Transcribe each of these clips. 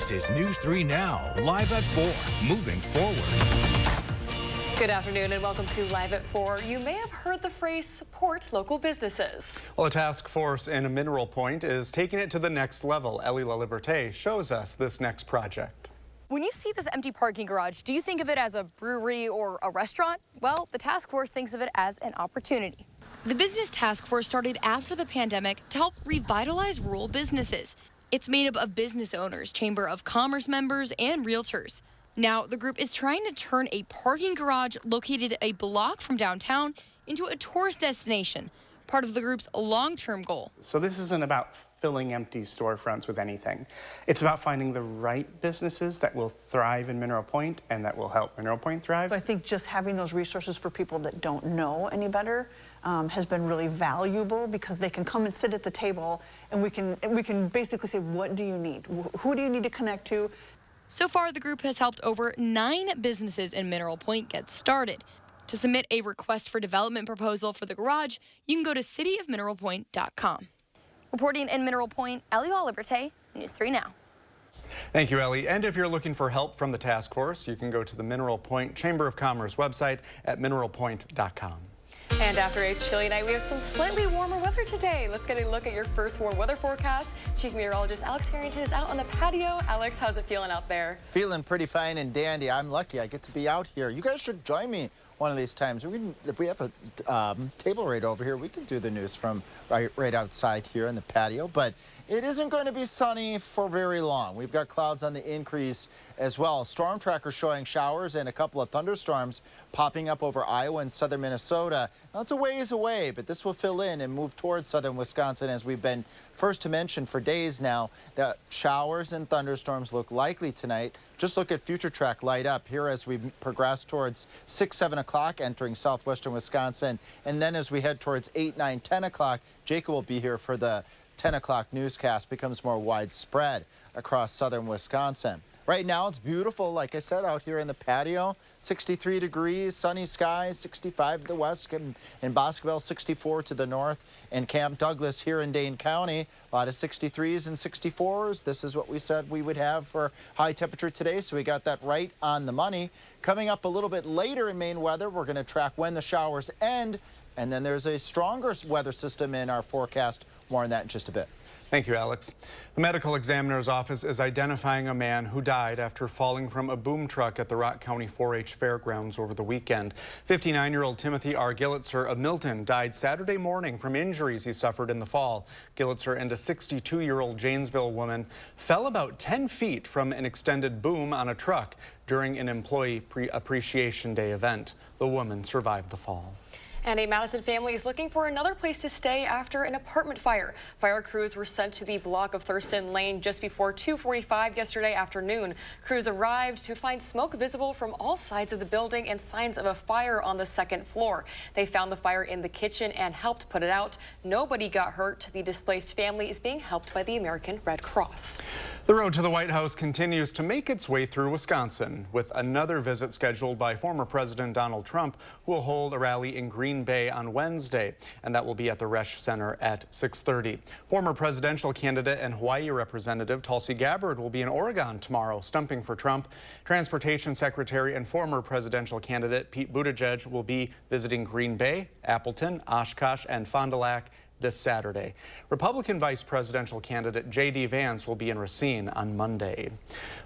This is News 3 Now, live at 4, moving forward. Good afternoon and welcome to Live at 4. You may have heard the phrase support local businesses. Well, a task force in Mineral Point is taking it to the next level. Ellie La Liberté shows us this next project. When you see this empty parking garage, do you think of it as a brewery or a restaurant? Well, the task force thinks of it as an opportunity. The business task force started after the pandemic to help revitalize rural businesses. It's made up of business owners, Chamber of Commerce members, and realtors. Now, the group is trying to turn a parking garage located a block from downtown into a tourist destination, part of the group's long-term goal. So this isn't about filling empty storefronts with anything. It's about finding the right businesses that will thrive in Mineral Point and that will help Mineral Point thrive. I think just having those resources for people that don't know any better has been really valuable, because they can come and sit at the table and we can basically say, what do you need? Who do you need to connect to? So far, the group has helped over 9 businesses in Mineral Point get started. To submit a request for development proposal for the garage, you can go to cityofmineralpoint.com. Reporting in Mineral Point, Ellie La Liberté, News 3 Now. Thank you, Ellie. And if you're looking for help from the task force, you can go to the Mineral Point Chamber of Commerce website at mineralpoint.com. And after a chilly night, we have some slightly warmer weather today. Let's get a look at your first warm weather forecast. Chief Meteorologist Alex Harrington is out on the patio. Alex, how's it feeling out there? Feeling pretty fine and dandy. I'm lucky I get to be out here. You guys should join me one of these times. If we have a table right over here, we can do the news from right outside here in the patio. But it isn't going to be sunny for very long. We've got clouds on the increase as well. Storm tracker showing showers and a couple of thunderstorms popping up over Iowa and southern Minnesota. Now, it's a ways away, but this will fill in and move towards southern Wisconsin, as we've been first to mention for days now that showers and thunderstorms look likely tonight. Just look at future track light up here as we progress towards 6, 7 o'clock entering southwestern Wisconsin. And then as we head towards 8, 9, 10 o'clock, Jacob will be here for the 10 o'clock newscast. Becomes more widespread across southern Wisconsin. Right now, it's beautiful, like I said, out here in the patio. 63 degrees, sunny skies, 65 to the west, in Boscoville, 64 to the north, and Camp Douglas here in Dane County. A lot of 63s and 64s. This is what we said we would have for high temperature today, so we got that right on the money. Coming up a little bit later in Maine weather, we're going to track when the showers end, and then there's a stronger weather system in our forecast. More on that in just a bit. Thank you, Alex. The medical examiner's office is identifying a man who died after falling from a boom truck at the Rock County 4-H Fairgrounds over the weekend. 59-year-old Timothy R. Gillitzer of Milton died Saturday morning from injuries he suffered in the fall. Gillitzer and a 62-year-old Janesville woman fell about 10 feet from an extended boom on a truck during an Employee Appreciation Day event. The woman survived the fall. And a Madison family is looking for another place to stay after an apartment fire. Fire crews were sent to the block of Thurston Lane just before 2:45 yesterday afternoon. Crews arrived to find smoke visible from all sides of the building and signs of a fire on the second floor. They found the fire in the kitchen and helped put it out. Nobody got hurt. The displaced family is being helped by the American Red Cross. The road to the White House continues to make its way through Wisconsin, with another visit scheduled by former President Donald Trump, who will hold a rally in Green Bay on Wednesday, and that will be at the Resch Center at 6:30. Former presidential candidate and Hawaii Representative Tulsi Gabbard will be in Oregon tomorrow, stumping for Trump. Transportation Secretary and former presidential candidate Pete Buttigieg will be visiting Green Bay, Appleton, Oshkosh, and Fond du Lac this Saturday. Republican vice presidential candidate J.D. Vance will be in Racine on Monday.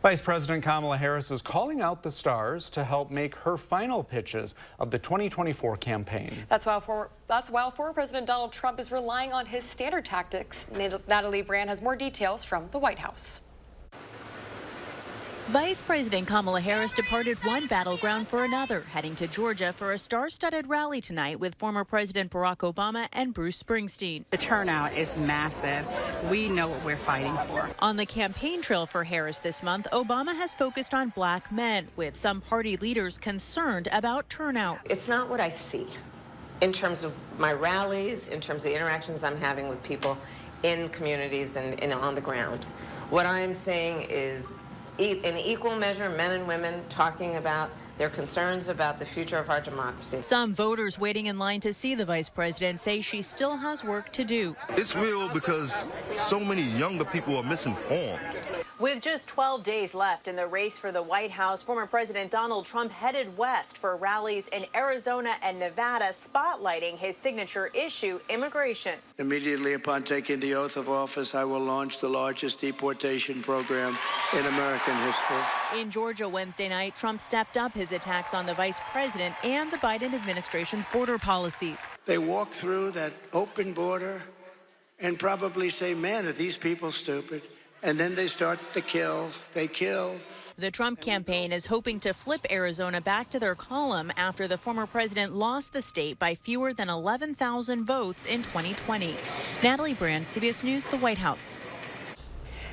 Vice President Kamala Harris is calling out the stars to help make her final pitches of the 2024 campaign. That's while former President Donald Trump is relying on his standard tactics. Natalie Brand has more details from the White House. Vice President Kamala Harris departed one battleground for another, heading to Georgia for a star-studded rally tonight with former President Barack Obama and Bruce Springsteen. The turnout is massive. We know what we're fighting for. On the campaign trail for Harris this month, Obama has focused on black men, with some party leaders concerned about turnout. It's not what I see in terms of my rallies, in terms of the interactions I'm having with people in communities and on the ground. What I'm saying is, in equal measure, men and women talking about their concerns about the future of our democracy. Some voters waiting in line to see the vice president say she still has work to do. It's real because so many younger people are misinformed. With just 12 days left in the race for the White House, former President Donald Trump headed west for rallies in Arizona and Nevada, spotlighting his signature issue, immigration. Immediately upon taking the oath of office, I will launch the largest deportation program in American history. In Georgia Wednesday night, Trump stepped up his attacks on the vice president and the Biden administration's border policies. They walk through that open border and probably say, man, are these people stupid? And then they start to kill. They kill. The Trump campaign is hoping to flip Arizona back to their column after the former president lost the state by fewer than 11,000 votes in 2020. Natalie Brand, CBS News, the White House.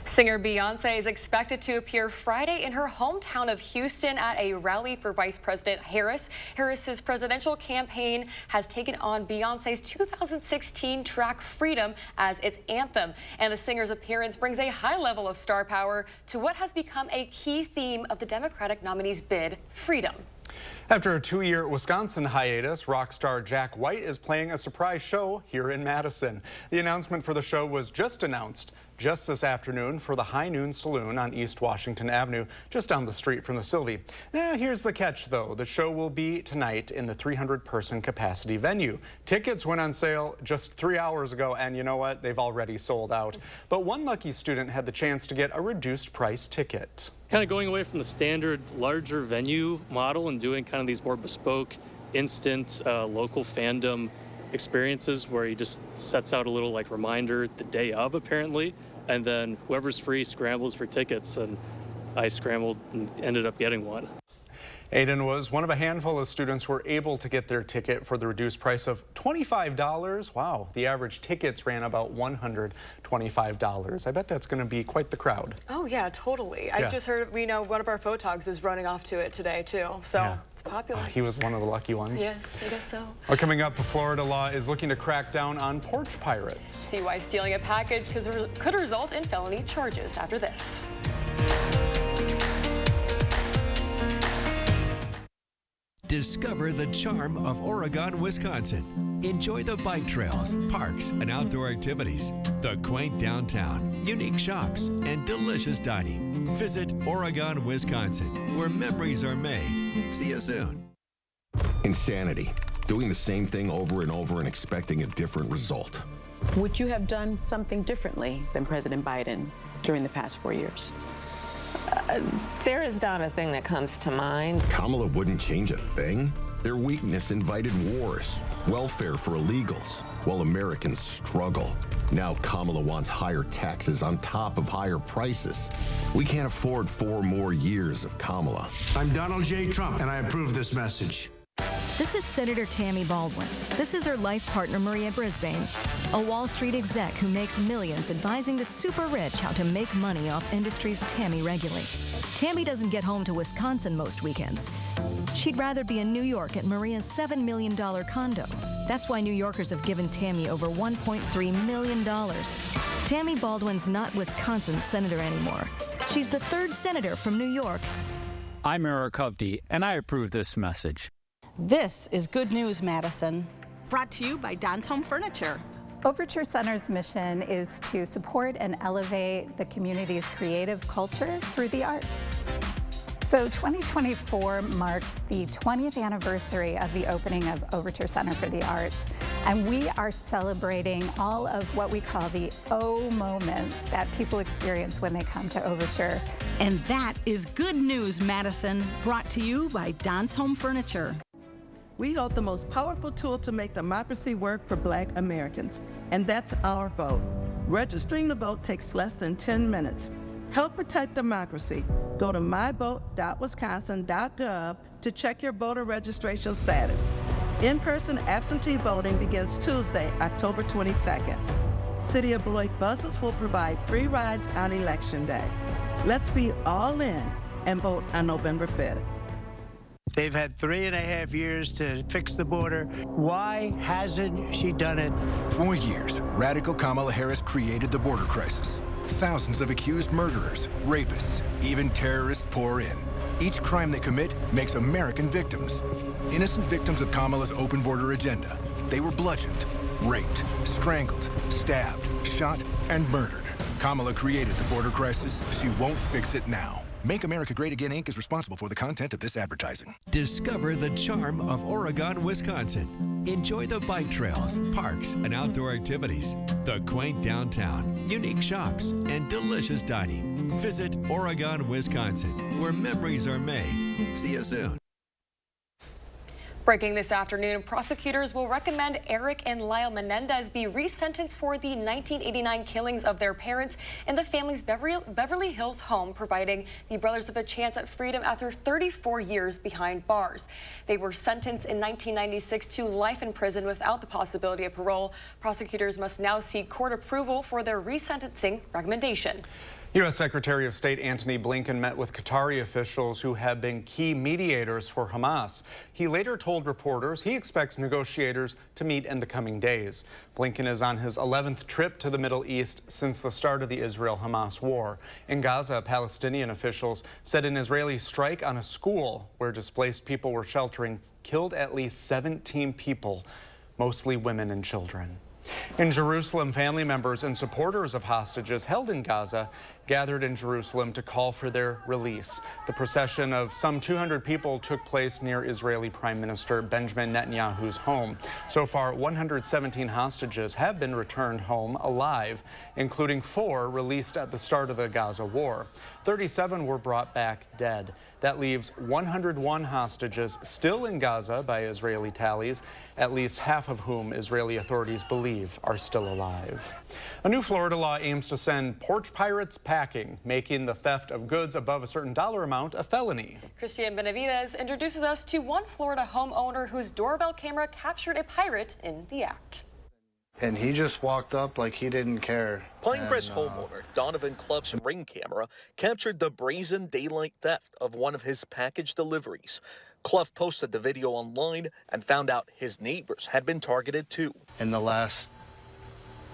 Singer Beyonce is expected to appear Friday in her hometown of Houston at a rally for Vice President Harris. Harris's presidential campaign has taken on Beyonce's 2016 track Freedom as its anthem. And the singer's appearance brings a high level of star power to what has become a key theme of the Democratic nominee's bid, freedom. After a 2-year Wisconsin hiatus, rock star Jack White is playing a surprise show here in Madison. The announcement for the show was just announced just this afternoon for the High Noon Saloon on East Washington Avenue, just down the street from the Sylvie. Now, here's the catch, though. The show will be tonight in the 300-person capacity venue. Tickets went on sale just 3 hours ago, and you know what? They've already sold out. But one lucky student had the chance to get a reduced price ticket. Kind of going away from the standard larger venue model and doing kind of these more bespoke, instant, local fandom experiences where he just sets out a little like reminder the day of, apparently, and then whoever's free scrambles for tickets, and I scrambled and ended up getting one. Aiden was one of a handful of students who were able to get their ticket for the reduced price of $25. Wow, the average tickets ran about $125. I bet that's going to be quite the crowd. Oh yeah, totally. I just heard, we know one of our photogs is running off to it today too, so it's popular. He was one of the lucky ones. Yes, I guess so. Well, coming up, the Florida law is looking to crack down on porch pirates. See why stealing a package could result in felony charges after this. Discover the charm of Oregon, Wisconsin. Enjoy the bike trails, parks, and outdoor activities, the quaint downtown, unique shops, and delicious dining. Visit Oregon, Wisconsin, where memories are made. See you soon. Insanity. Doing the same thing over and over and expecting a different result. Would you have done something differently than President Biden during the past 4 years? There is not a thing that comes to mind. Kamala wouldn't change a thing. Their weakness invited wars, welfare for illegals, while Americans struggle. Now Kamala wants higher taxes on top of higher prices. We can't afford 4 more years of Kamala. I'm Donald J. Trump, and I approve this message. This is Senator Tammy Baldwin. This is her life partner, Maria Brisbane, a Wall Street exec who makes millions advising the super rich how to make money off industries Tammy regulates. Tammy doesn't get home to Wisconsin most weekends. She'd rather be in New York at Maria's $7 million condo. That's why New Yorkers have given Tammy over $1.3 million. Tammy Baldwin's not Wisconsin's senator anymore. She's the 3rd senator from New York. I'm Eric Hovde, and I approve this message. This is Good News, Madison. Brought to you by Don's Home Furniture. Overture Center's mission is to support and elevate the community's creative culture through the arts. So 2024 marks the 20th anniversary of the opening of Overture Center for the Arts, and we are celebrating all of what we call the O moments that people experience when they come to Overture. And that is Good News, Madison, brought to you by Don's Home Furniture. We hold the most powerful tool to make democracy work for Black Americans, and that's our vote. Registering to vote takes less than 10 minutes. Help protect democracy. Go to myvote.wisconsin.gov to check your voter registration status. In-person absentee voting begins Tuesday, October 22nd. City of Beloit buses will provide free rides on Election Day. Let's be all in and vote on November 5th. They've had 3.5 years to fix the border. Why hasn't she done it? For years, radical Kamala Harris created the border crisis. Thousands of accused murderers, rapists, even terrorists pour in. Each crime they commit makes American victims. Innocent victims of Kamala's open border agenda. They were bludgeoned, raped, strangled, stabbed, shot, and murdered. Kamala created the border crisis. She won't fix it now. Make America Great Again, Inc. is responsible for the content of this advertising. Discover the charm of Oregon, Wisconsin. Enjoy the bike trails, parks, and outdoor activities, the quaint downtown, unique shops, and delicious dining. Visit Oregon, Wisconsin, where memories are made. See you soon. Breaking this afternoon, prosecutors will recommend Eric and Lyle Menendez be resentenced for the 1989 killings of their parents in the family's Beverly Hills home, providing the brothers a chance at freedom after 34 years behind bars. They were sentenced in 1996 to life in prison without the possibility of parole. Prosecutors must now seek court approval for their resentencing recommendation. U.S. Secretary of State Antony Blinken met with Qatari officials who have been key mediators for Hamas. He later told reporters he expects negotiators to meet in the coming days. Blinken is on his 11th trip to the Middle East since the start of the Israel-Hamas war. In Gaza, Palestinian officials said an Israeli strike on a school where displaced people were sheltering killed at least 17 people, mostly women and children. In Jerusalem, family members and supporters of hostages held in Gaza gathered in Jerusalem to call for their release. The procession of some 200 people took place near Israeli Prime Minister Benjamin Netanyahu's home. So far, 117 hostages have been returned home alive, including 4 released at the start of the Gaza war. 37 were brought back dead. That leaves 101 hostages still in Gaza by Israeli tallies, at least half of whom Israeli authorities believe are still alive. A new Florida law aims to send porch pirates packing, making the theft of goods above a certain dollar amount a felony. Christian Benavides introduces us to one Florida homeowner whose doorbell camera captured a pirate in the act. And he just walked up like he didn't care. Pinecrest homeowner Donovan Clough's Ring camera captured the brazen daylight theft of one of his package deliveries. Clough posted the video online and found out his neighbors had been targeted too. In the last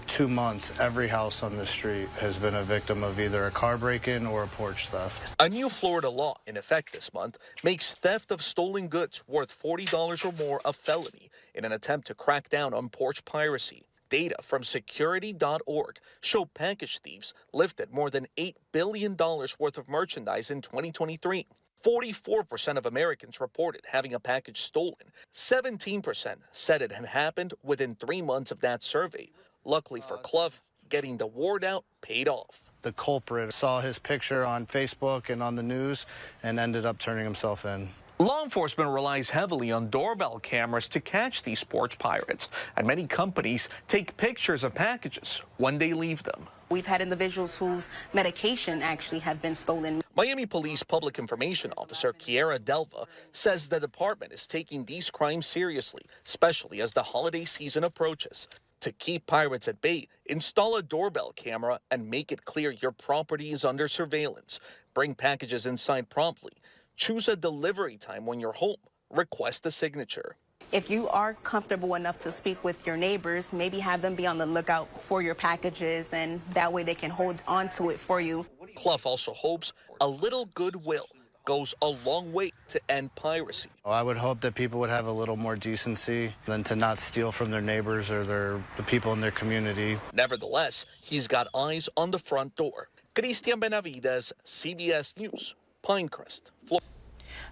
2 months, every house on the street has been a victim of either a car break-in or a porch theft. A new Florida law in effect this month makes theft of stolen goods worth $40 or more a felony in an attempt to crack down on porch piracy. Data from security.org show package thieves lifted more than $8 billion worth of merchandise in 2023. 44% of Americans reported having a package stolen. 17% said it had happened within 3 months of that survey. Luckily for Clough, getting the word out paid off. The culprit saw his picture on Facebook and on the news and ended up turning himself in. Law enforcement relies heavily on doorbell cameras to catch these porch pirates, and many companies take pictures of packages when they leave them. We've had individuals whose medication actually have been stolen. Miami Police Public Information Officer Kiera Delva says the department is taking these crimes seriously, especially as the holiday season approaches. To keep pirates at bay, install a doorbell camera and make it clear your property is under surveillance. Bring packages inside promptly. Choose a delivery time when you're home. Request a signature. If you are comfortable enough to speak with your neighbors, maybe have them be on the lookout for your packages, and that way they can hold on to it for you. Clough also hopes a little goodwill goes a long way to end piracy. I would hope that people would have a little more decency than to not steal from their neighbors or the people in their community. Nevertheless, he's got eyes on the front door. Christian Benavides, CBS News, Pinecrest, Florida.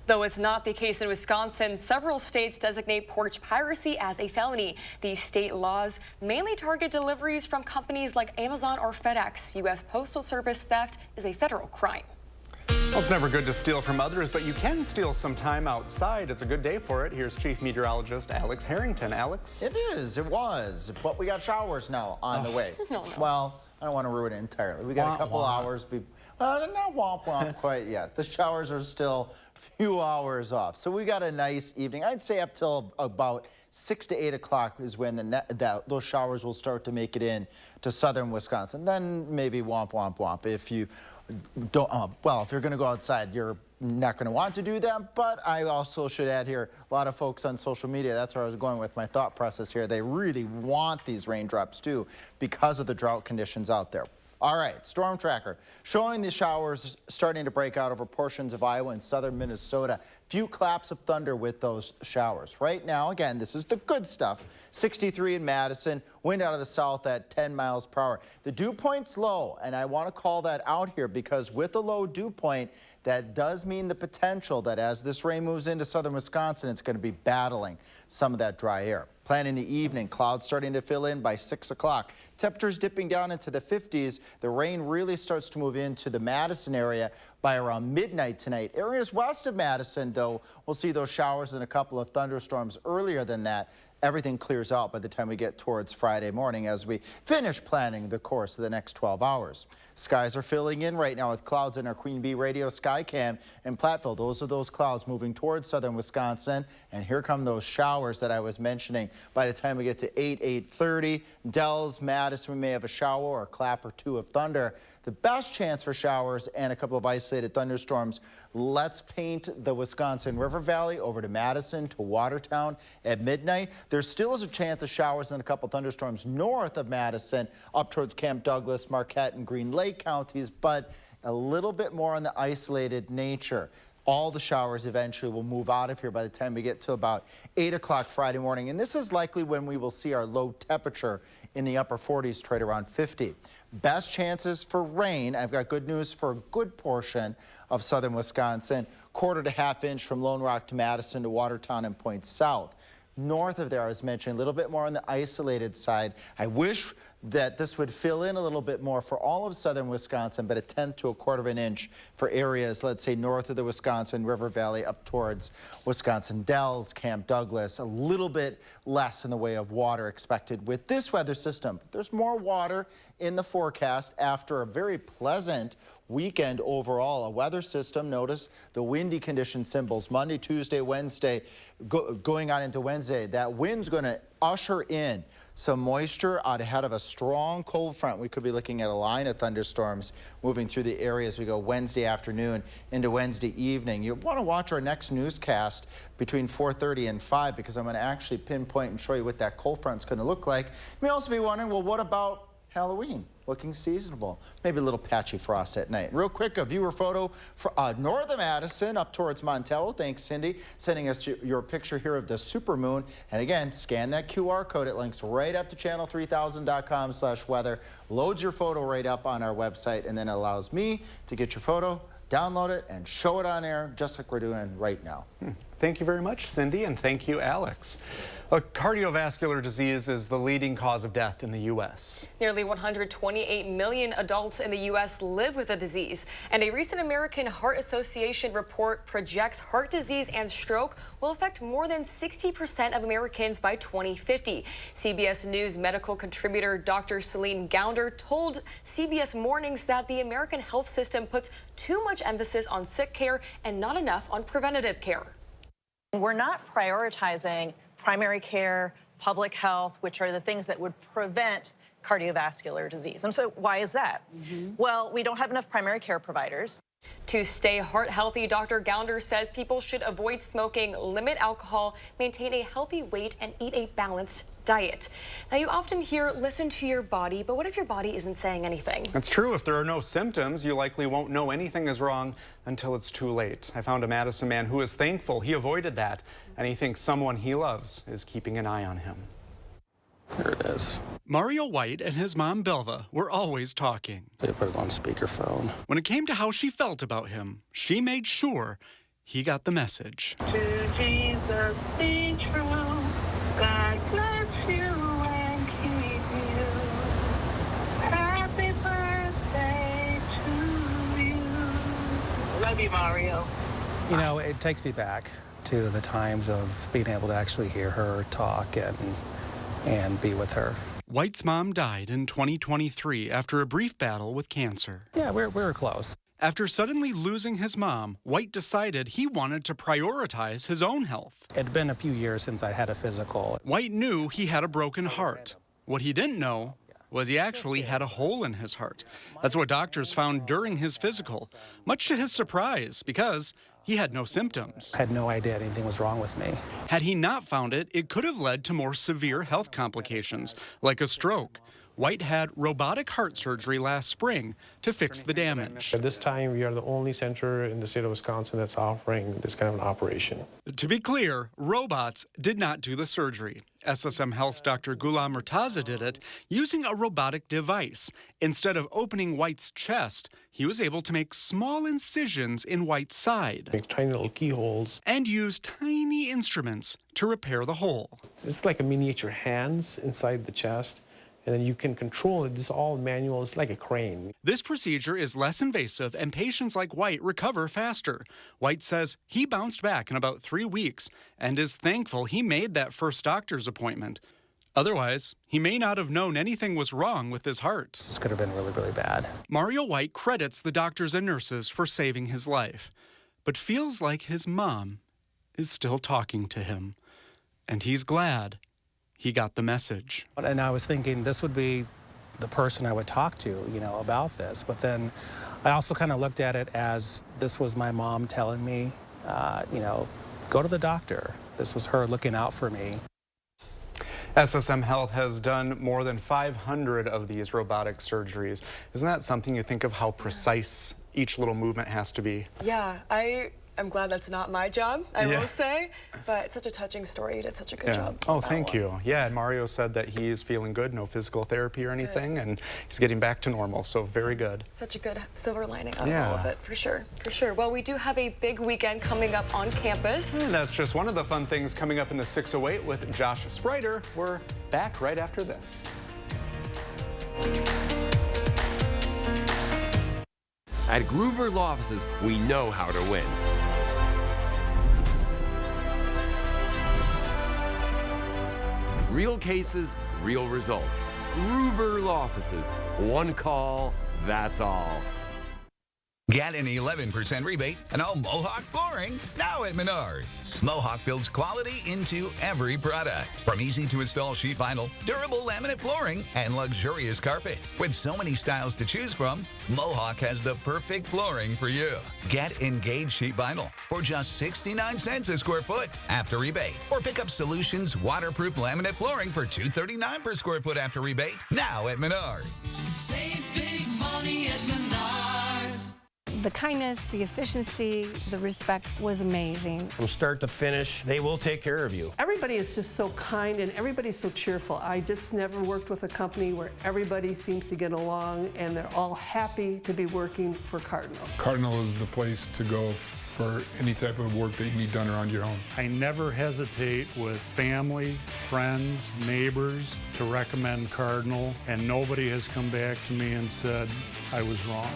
Though it's not the case in Wisconsin, several states designate porch piracy as a felony. These state laws mainly target deliveries from companies like Amazon or FedEx. U.S. Postal Service theft is a federal crime. Well, it's never good to steal from others, but you can steal some time outside. It's a good day for it. Here's Chief Meteorologist Alex Harrington. Alex? It is. It was. But we got showers now on the way. No. Well, I don't want to ruin it entirely. We got a couple hours. Well, not womp womp quite yet. The showers are still a few hours off. So we got a nice evening. I'd say up till about 6 to 8 o'clock is when those showers will start to make it in to southern Wisconsin. Then maybe womp womp womp. If you don't, well, if you're going to go outside, you're not going to want to do that. But I also should add here, a lot of folks on social media, that's where I was going with my thought process here. They really want these raindrops too because of the drought conditions out there. All right, storm tracker showing the showers starting to break out over portions of Iowa and southern Minnesota. Few claps of thunder with those showers. Right now, again, this is the good stuff. 63 in Madison, wind out of the south at 10 miles per hour. The dew point's low, and I want to call that out here because with the low dew point, that does mean the potential that as this rain moves into southern Wisconsin, it's going to be battling some of that dry air. Planning the evening, clouds starting to fill in by 6 o'clock. Temperatures dipping down into the 50s. The rain really starts to move into the Madison area by around midnight tonight. Areas west of Madison, though, we'll see those showers and a couple of thunderstorms earlier than that. Everything clears out by the time we get towards Friday morning as we finish planning the course of the next 12 hours. Skies are filling in right now with clouds in our Queen Bee Radio sky cam in Platteville. Those are those clouds moving towards southern Wisconsin. And here come those showers that I was mentioning. By the time we get to 8:30, Dells, Madison, we may have a shower or a clap or two of thunder. The best chance for showers and a couple of isolated thunderstorms. Let's paint the Wisconsin River Valley over to Madison to Watertown at midnight. There still is a chance of showers and a couple of thunderstorms north of Madison up towards Camp Douglas, Marquette, and Green Lake counties, but a little bit more on the isolated nature. All the showers eventually will move out of here by the time we get to about 8 o'clock Friday morning. And this is likely when we will see our low temperature in the upper 40s, right around 50. Best chances for rain. I've got good news for a good portion of southern Wisconsin. 1/4 to 1/2 inch from Lone Rock to Madison to Watertown and Point South. North of there, as mentioned, a little bit more on the isolated side. I wish that this would fill in a little bit more for all of southern Wisconsin, but 1/10 to 1/4 inch for areas, let's say, north of the Wisconsin River Valley up towards Wisconsin Dells, Camp Douglas. A little bit less in the way of water expected with this weather system. There's more water in the forecast after a very pleasant weekend overall. A weather system, notice the windy condition symbols Monday, Tuesday, Wednesday, going on into Wednesday. That wind's going to usher in some moisture out ahead of a strong cold front. We could be looking at a line of thunderstorms moving through the area as we go Wednesday afternoon into Wednesday evening. You want to watch our next newscast between 4:30 and 5 because I'm going to actually pinpoint and show you what that cold front's going to look like. You may also be wondering, well, what about Halloween? Looking seasonable. Maybe a little patchy frost at night. Real quick, a viewer photo for north of Madison up towards Montello. Thanks, Cindy, sending us your picture here of the supermoon. And again, scan that QR code. It links right up to channel3000.com/weather. Loads your photo right up on our website, and then it allows me to get your photo, download it, and show it on air just like we're doing right now. Thank you very much, Cindy, and thank you, Alex. Cardiovascular disease is the leading cause of death in the U.S. Nearly 128 million adults in the U.S. live with the disease, and a recent American Heart Association report projects heart disease and stroke will affect more than 60% of Americans by 2050. CBS News medical contributor Dr. Celine Gounder told CBS Mornings that the American health system puts too much emphasis on sick care and not enough on preventative care. We're not prioritizing primary care, public health, which are the things that would prevent cardiovascular disease. And so why is that? Well, we don't have enough primary care providers. To stay heart healthy, Dr. Gounder says people should avoid smoking, limit alcohol, maintain a healthy weight, and eat a balanced diet. Now, you often hear, listen to your body, but what if your body isn't saying anything? That's true. If there are no symptoms, you likely won't know anything is wrong until it's too late. I found a Madison man who is thankful he avoided that, and he thinks someone he loves is keeping an eye on him. Here it is. Mario White and his mom, Belva, were always talking. They put it on speakerphone. When it came to how she felt about him, she made sure he got the message. To Jesus be true, God bless you and keep you. Happy birthday to you. Love you, Mario. You know, it takes me back to the times of being able to actually hear her talk and be with her. White's mom died in 2023 after a brief battle with cancer. Yeah, we were close. After suddenly losing his mom, White decided he wanted to prioritize his own health. It had been a few years since I had a physical. White knew he had a broken heart. What he didn't know was he actually had a hole in his heart. That's what doctors found during his physical, much to his surprise, because he had no symptoms. I had no idea anything was wrong with me. Had he not found it, it could have led to more severe health complications, like a stroke. White had robotic heart surgery last spring to fix the damage. At this time, we are the only center in the state of Wisconsin that's offering this kind of an operation. To be clear, robots did not do the surgery. SSM Health's Dr. Ghulam Murtaza did it using a robotic device. Instead of opening White's chest, he was able to make small incisions in White's side. Make tiny little keyholes. And use tiny instruments to repair the hole. It's like a miniature hands inside the chest, and then you can control it. It's all manual. It's like a crane. This procedure is less invasive, and patients like White recover faster. White says he bounced back in about 3 weeks and is thankful he made that first doctor's appointment. Otherwise, he may not have known anything was wrong with his heart. This could have been really, really bad. Mario White credits the doctors and nurses for saving his life, but feels like his mom is still talking to him, and he's glad he got the message. And I was thinking this would be the person I would talk to, about this. But then I also kind of looked at it as this was my mom telling me, go to the doctor. This was her looking out for me. SSM Health has done more than 500 of these robotic surgeries. Isn't that something you think of how precise each little movement has to be? Yeah, I'm glad that's not my job, I will say, but it's such a touching story. You did such a good job. Oh, thank you. Yeah, and Mario said that he's feeling good, no physical therapy or anything, and he's getting back to normal, so very good. Such a good silver lining on all of it, for sure, for sure. Well, we do have a big weekend coming up on campus. And that's just one of the fun things coming up in the 608 with Josh Spreiter. We're back right after this. At Gruber Law Offices, we know how to win. Real cases, real results. Gruber Law Offices. One call, that's all. Get an 11% rebate on all Mohawk flooring now at Menards. Mohawk builds quality into every product. From easy-to-install sheet vinyl, durable laminate flooring, and luxurious carpet. With so many styles to choose from, Mohawk has the perfect flooring for you. Get Engage sheet vinyl for just 69 cents a square foot after rebate. Or pick up Solutions waterproof laminate flooring for $2.39 per square foot after rebate now at Menards. Save big money at Menards. The kindness, the efficiency, the respect was amazing. From start to finish, they will take care of you. Everybody is just so kind and everybody's so cheerful. I just never worked with a company where everybody seems to get along and they're all happy to be working for Cardinal. Cardinal is the place to go for any type of work that you need done around your home. I never hesitate with family, friends, neighbors to recommend Cardinal, and nobody has come back to me and said I was wrong.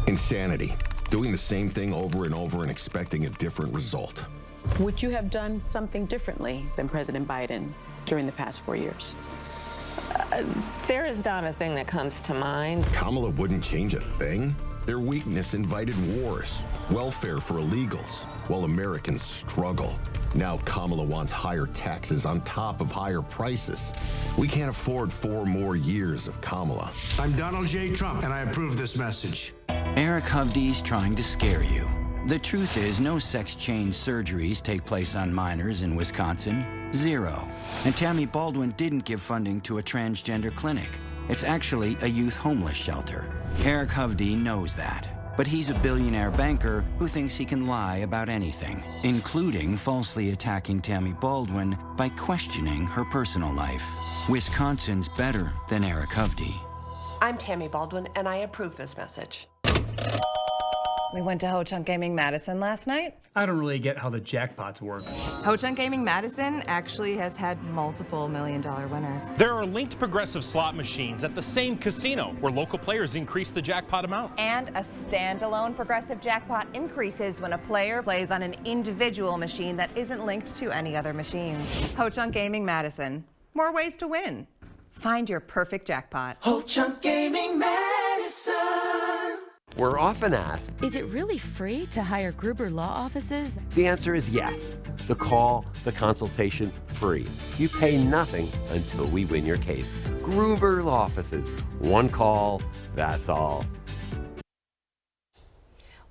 Insanity. Doing the same thing over and over and expecting a different result. Would you have done something differently than President Biden during the past 4 years? There is not a thing that comes to mind. Kamala wouldn't change a thing? Their weakness invited wars, welfare for illegals, while Americans struggle. Now Kamala wants higher taxes on top of higher prices. We can't afford 4 more years of Kamala. I'm Donald J. Trump, and I approve this message. Eric Hovde's trying to scare you. The truth is, no sex change surgeries take place on minors in Wisconsin. 0. And Tammy Baldwin didn't give funding to a transgender clinic. It's actually a youth homeless shelter. Eric Hovde knows that. But he's a billionaire banker who thinks he can lie about anything, including falsely attacking Tammy Baldwin by questioning her personal life. Wisconsin's better than Eric Hovde. I'm Tammy Baldwin, and I approve this message. We went to Ho Chunk Gaming Madison last night. I don't really get how the jackpots work. Ho Chunk Gaming Madison actually has had multiple million-dollar winners. There are linked progressive slot machines at the same casino where local players increase the jackpot amount. And a standalone progressive jackpot increases when a player plays on an individual machine that isn't linked to any other machines. Ho Chunk Gaming Madison. More ways to win. Find your perfect jackpot. Ho Chunk Gaming Madison. We're often asked, is it really free to hire Gruber Law Offices? The answer is yes. The call, the consultation, free. You pay nothing until we win your case. Gruber Law Offices. One call, that's all.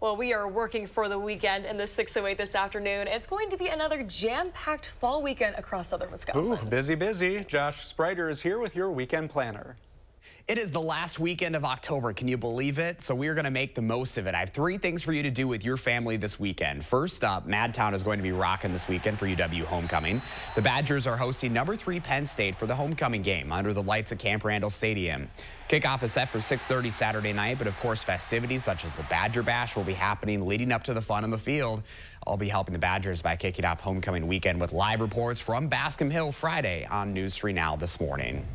Well, we are working for the weekend in the 608 this afternoon. It's going to be another jam-packed fall weekend across southern Wisconsin. Ooh, busy, busy. Josh Spreiter is here with your weekend planner. It is the last weekend of October. Can you believe it? So we are going to make the most of it. I have 3 things for you to do with your family this weekend. First up, Madtown is going to be rocking this weekend for UW homecoming. The Badgers are hosting number 3 Penn State for the homecoming game under the lights at Camp Randall Stadium. Kickoff is set for 6:30 Saturday night, but of course festivities such as the Badger Bash will be happening leading up to the fun on the field. I'll be helping the Badgers by kicking off homecoming weekend with live reports from Bascom Hill Friday on News 3 Now this morning.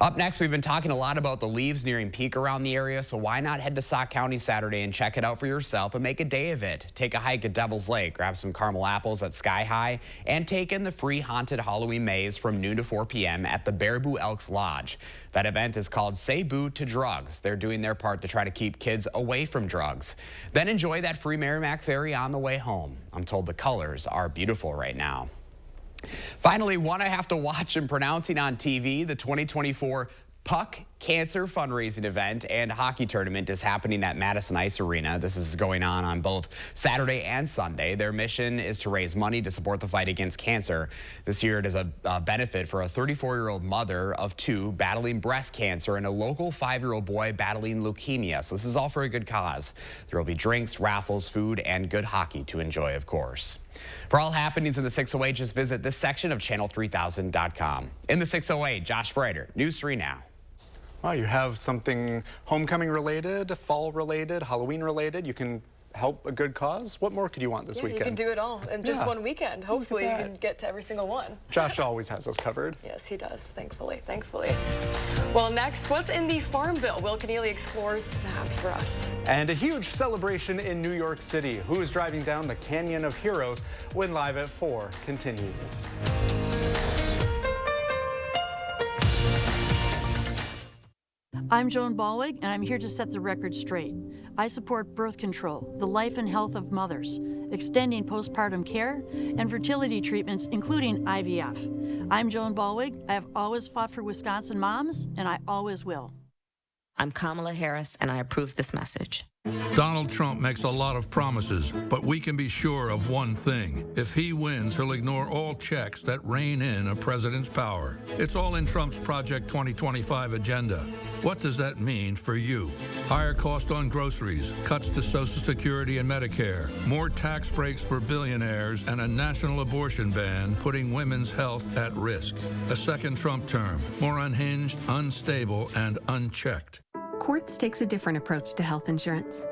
Up next, we've been talking a lot about the leaves nearing peak around the area, so why not head to Sauk County Saturday and check it out for yourself and make a day of it. Take a hike at Devil's Lake, grab some caramel apples at Sky High, and take in the free haunted Halloween maze from noon to 4 p.m. at the Baraboo Elks Lodge. That event is called Say Boo to Drugs. They're doing their part to try to keep kids away from drugs. Then enjoy that free Merrimack Ferry on the way home. I'm told the colors are beautiful right now. Finally, one I have to watch and pronouncing on TV, the 2024 Puck Cancer Fundraising Event and Hockey Tournament is happening at Madison Ice Arena. This is going on both Saturday and Sunday. Their mission is to raise money to support the fight against cancer. This year it is a benefit for a 34-year-old mother of 2 battling breast cancer and a local 5-year-old boy battling leukemia. So this is all for a good cause. There will be drinks, raffles, food, and good hockey to enjoy, of course. For all happenings in the 608, just visit this section of channel3000.com. In the 608, Josh Spreiter, News 3 Now. Well, you have something homecoming related, fall related, Halloween related. You can help a good cause. What more could you want this weekend? You can do it all in just one weekend. Hopefully you can get to every single one. Josh always has us covered. Yes, he does, thankfully. Well, next, what's in the Farm Bill? Will Keneally explores that for us. And a huge celebration in New York City. Who is driving down the Canyon of Heroes? When Live at 4 continues. I'm Joan Balwig, and I'm here to set the record straight. I support birth control, the life and health of mothers, extending postpartum care, and fertility treatments, including IVF. I'm Joan Balwig. I have always fought for Wisconsin moms, and I always will. I'm Kamala Harris, and I approve this message. Donald Trump makes a lot of promises, but we can be sure of one thing. If he wins, he'll ignore all checks that rein in a president's power. It's all in Trump's Project 2025 agenda. What does that mean for you? Higher cost on groceries, cuts to Social Security and Medicare, more tax breaks for billionaires, and a national abortion ban putting women's health at risk. A second Trump term, more unhinged, unstable, and unchecked. Quartz takes a different approach to health insurance.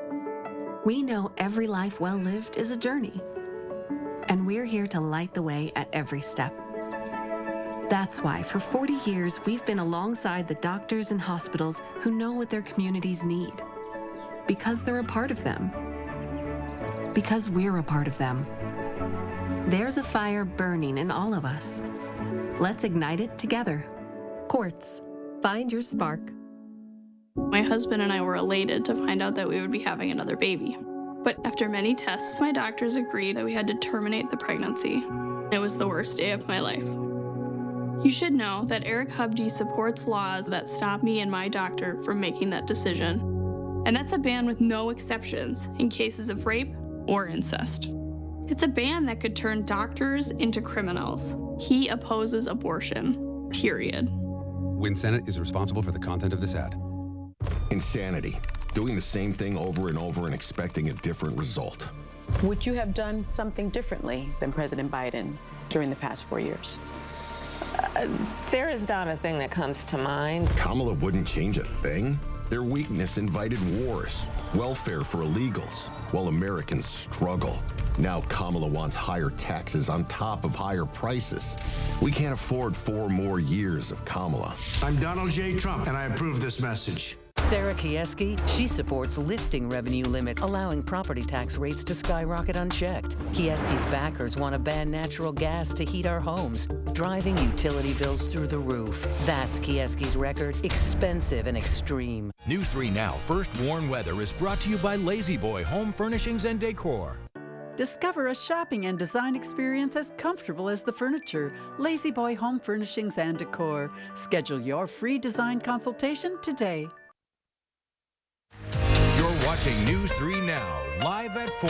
We know every life well lived is a journey, and we're here to light the way at every step. That's why for 40 years, we've been alongside the doctors and hospitals who know what their communities need. Because they're a part of them. Because we're a part of them. There's a fire burning in all of us. Let's ignite it together. Quartz. Find your spark. My husband and I were elated to find out that we would be having another baby. But after many tests, my doctors agreed that we had to terminate the pregnancy. It was the worst day of my life. You should know that Eric Hubge supports laws that stop me and my doctor from making that decision. And that's a ban with no exceptions in cases of rape or incest. It's a ban that could turn doctors into criminals. He opposes abortion, period. Win Senate is responsible for the content of this ad. Insanity. Doing the same thing over and over and expecting a different result. Would you have done something differently than President Biden during the past 4 years? There is not a thing that comes to mind. Kamala wouldn't change a thing? Their weakness invited wars, welfare for illegals, while Americans struggle. Now Kamala wants higher taxes on top of higher prices. We can't afford 4 more years of Kamala. I'm Donald J. Trump, and I approve this message. Sarah Kieski, she supports lifting revenue limits, allowing property tax rates to skyrocket unchecked. Kieski's backers want to ban natural gas to heat our homes, driving utility bills through the roof. That's Kieski's record, expensive and extreme. News 3 Now First Warn Weather is brought to you by Lazy Boy Home Furnishings and Decor. Discover a shopping and design experience as comfortable as the furniture. Lazy Boy Home Furnishings and Decor. Schedule your free design consultation today. Your watching News 3 Now, live at 4.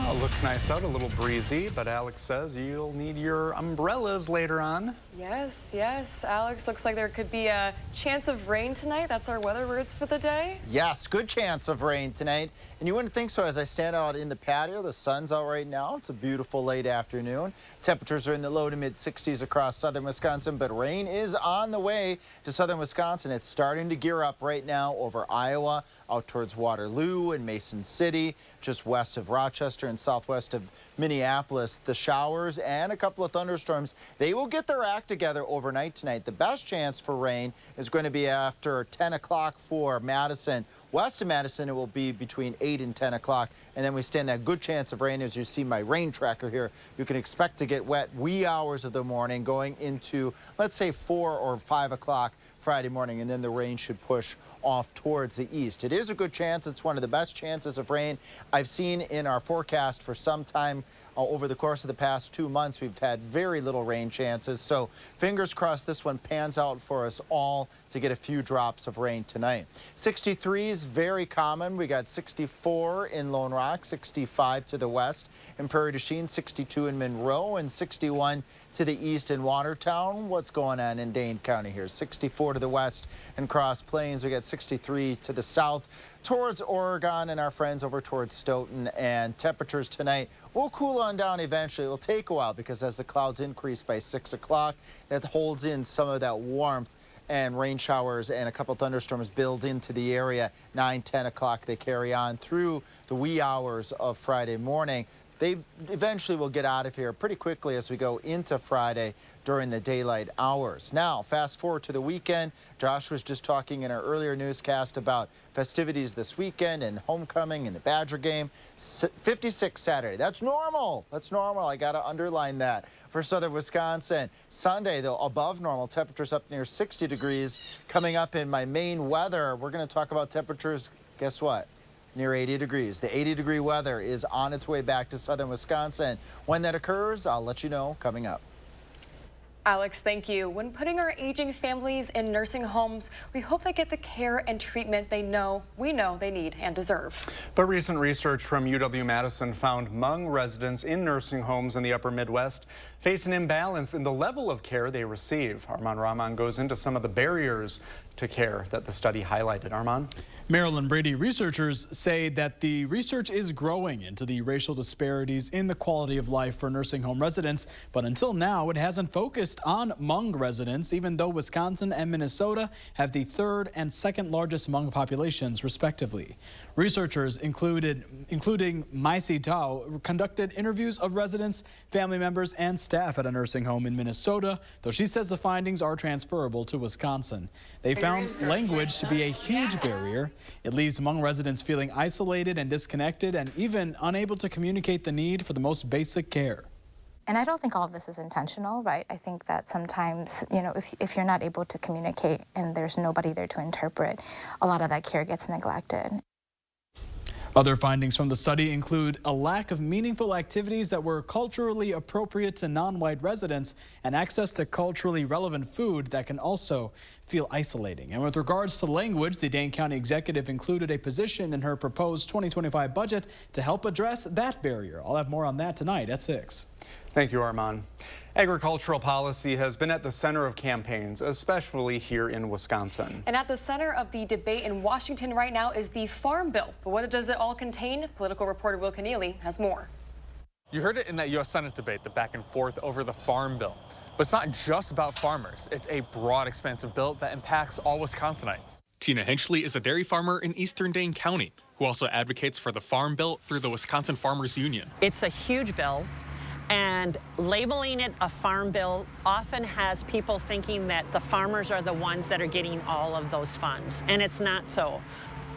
Well, it looks nice out, a little breezy, but Alex says you'll need your umbrellas later on. Yes, yes. Alex, looks like there could be a chance of rain tonight. That's our weather words for the day. Yes, good chance of rain tonight. And you wouldn't think so as I stand out in the patio. The sun's out right now. It's a beautiful late afternoon. Temperatures are in the low to mid 60s across southern Wisconsin, but rain is on the way to southern Wisconsin. It's starting to gear up right now over Iowa, out towards Waterloo and Mason City, just west of Rochester and southwest of Minneapolis. The showers and a couple of thunderstorms, they will get their act together overnight tonight. The best chance for rain is going to be after 10 o'clock for Madison. West of Madison, it will be between 8 and 10 o'clock. And then we stand that good chance of rain. As you see my rain tracker here, you can expect to get wet wee hours of the morning going into, let's say, 4 or 5 o'clock Friday morning, and then the rain should push off towards the east. It is a good chance. It's one of the best chances of rain I've seen in our forecast for some time. Over the course of the past 2 months, we've had very little rain chances. So fingers crossed this one pans out for us all to get a few drops of rain tonight. 63 is very common. We got 64 in Lone Rock, 65 to the west in Prairie du Chien, 62 in Monroe, and 61 to the east in Watertown. What's going on in Dane County here? 64 to the west in Cross Plains. We got 63 to the south towards Oregon and our friends over towards Stoughton. And temperatures tonight will cool on down eventually. It will take a while because as the clouds increase by 6 o'clock, that holds in some of that warmth, and rain showers and a couple thunderstorms build into the area. 9, 10 o'clock, they carry on through the wee hours of Friday morning. They eventually will get out of here pretty quickly as we go into Friday during the daylight hours. Now, fast forward to the weekend. Josh was just talking in our earlier newscast about festivities this weekend and homecoming and the Badger game. 56 Saturday. That's normal. That's normal. I got to underline that for southern Wisconsin. Sunday, though, above normal. Temperatures up near 60 degrees. Coming up in my main weather, we're going to talk about temperatures, guess what? Near 80 degrees. The 80-degree weather is on its way back to southern Wisconsin. When that occurs, I'll let you know coming up. Alex, thank you. When putting our aging families in nursing homes, we hope they get the care and treatment we know they need and deserve. But recent research from UW-Madison found Hmong residents in nursing homes in the upper Midwest face an imbalance in the level of care they receive. Armand Rahman goes into some of the barriers to care that the study highlighted. Armand? Marilyn Brady, researchers say that the research is growing into the racial disparities in the quality of life for nursing home residents, but until now it hasn't focused on Hmong residents, even though Wisconsin and Minnesota have the third and second largest Hmong populations, respectively. Researchers, including Maisi Tao, conducted interviews of residents, family members, and staff at a nursing home in Minnesota, though she says the findings are transferable to Wisconsin. They found language to be a huge barrier. It leaves Hmong residents feeling isolated and disconnected and even unable to communicate the need for the most basic care. And I don't think all of this is intentional, right? I think that sometimes, if you're not able to communicate and there's nobody there to interpret, a lot of that care gets neglected. Other findings from the study include a lack of meaningful activities that were culturally appropriate to non-white residents and access to culturally relevant food that can also feel isolating. And with regards to language, the Dane County executive included a position in her proposed 2025 budget to help address that barrier. I'll have more on that tonight at 6. Thank you, Armand. Agricultural policy has been at the center of campaigns, especially here in Wisconsin. And at the center of the debate in Washington right now is the Farm Bill. But what does it all contain? Political reporter Will Keneally has more. You heard it in that U.S. Senate debate, the back and forth over the Farm Bill. But it's not just about farmers. It's a broad, expansive bill that impacts all Wisconsinites. Tina Hinchley is a dairy farmer in eastern Dane County who also advocates for the Farm Bill through the Wisconsin Farmers Union. It's a huge bill. And labeling it a farm bill often has people thinking that the farmers are the ones that are getting all of those funds, and it's not so.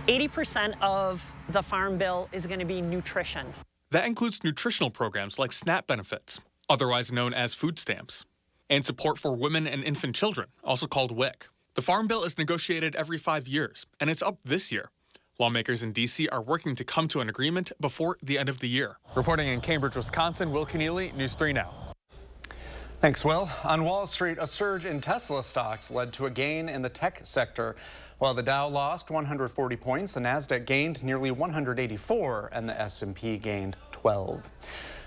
80% of the farm bill is going to be nutrition. That includes nutritional programs like SNAP benefits, otherwise known as food stamps, and support for women and infant children, also called WIC. The farm bill is negotiated every 5 years, and it's up this year. Lawmakers in D.C. are working to come to an agreement before the end of the year. Reporting in Cambridge, Wisconsin, Will Keneally, News 3 Now. Thanks, Will. On Wall Street, a surge in Tesla stocks led to a gain in the tech sector. While the Dow lost 140 points, the Nasdaq gained nearly 184, and the S&P gained 12.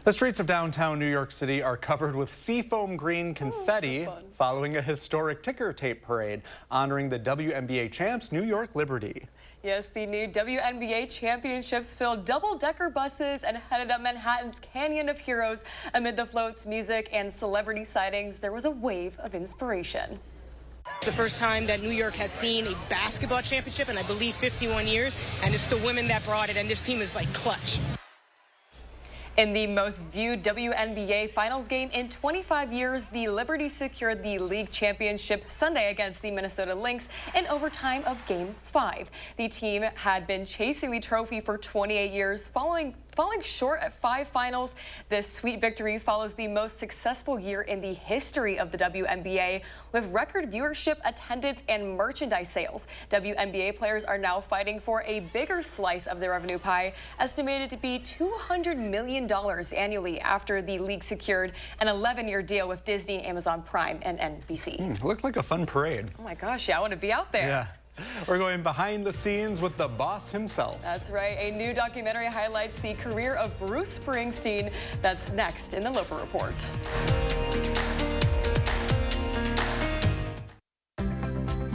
The streets of downtown New York City are covered with seafoam green confetti following a historic ticker tape parade honoring the WNBA champs New York Liberty. Yes, the new WNBA championships filled double-decker buses and headed up Manhattan's Canyon of Heroes. Amid the floats, music, and celebrity sightings, there was a wave of inspiration. The first time that New York has seen a basketball championship in, I believe, 51 years, and it's the women that brought it, and this team is like clutch. In the most viewed WNBA finals game in 25 years, the Liberty secured the league championship Sunday against the Minnesota Lynx in overtime of Game 5. The team had been chasing the trophy for 28 years, falling short at 5 finals. This sweet victory follows the most successful year in the history of the WNBA, with record viewership, attendance, and merchandise sales. WNBA players are now fighting for a bigger slice of the revenue pie, estimated to be $200 million annually after the league secured an 11-year deal with Disney, Amazon Prime, and NBC. Looked like a fun parade. Oh my gosh, yeah, I want to be out there. Yeah. We're going behind the scenes with the boss himself. That's right. A new documentary highlights the career of Bruce Springsteen. That's next in the Loper Report.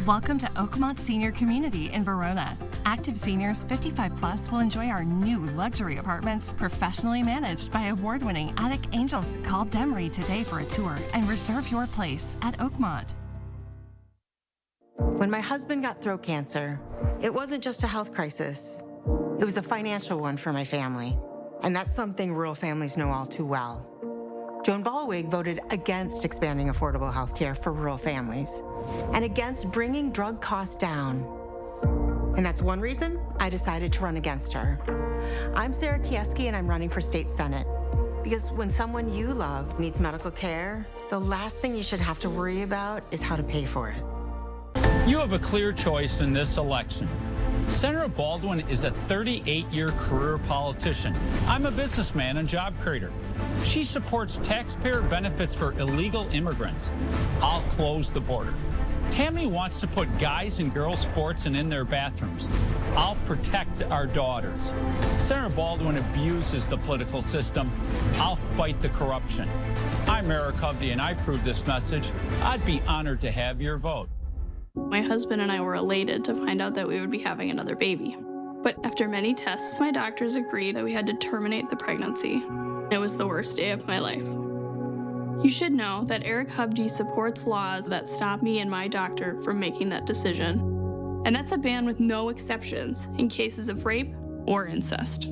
Welcome to Oakmont Senior Community in Verona. Active seniors 55 plus will enjoy our new luxury apartments, professionally managed by award-winning Attic Angel. Call Demery today for a tour and reserve your place at Oakmont. When my husband got throat cancer, it wasn't just a health crisis. It was a financial one for my family. And that's something rural families know all too well. Joan Ballwig voted against expanding affordable health care for rural families and against bringing drug costs down. And that's one reason I decided to run against her. I'm Sarah Kieski, and I'm running for state senate. Because when someone you love needs medical care, the last thing you should have to worry about is how to pay for it. You have a clear choice in this election. Senator Baldwin is a 38-year career politician. I'm a businessman and job creator. She supports taxpayer benefits for illegal immigrants. I'll close the border. Tammy wants to put guys and girls sports in their bathrooms. I'll protect our daughters. Senator Baldwin abuses the political system. I'll fight the corruption. I'm Eric Hovde, and I approve this message. I'd be honored to have your vote. My husband and I were elated to find out that we would be having another baby. But after many tests, my doctors agreed that we had to terminate the pregnancy. It was the worst day of my life. You should know that Eric Hovde supports laws that stop me and my doctor from making that decision. And that's a ban with no exceptions in cases of rape or incest.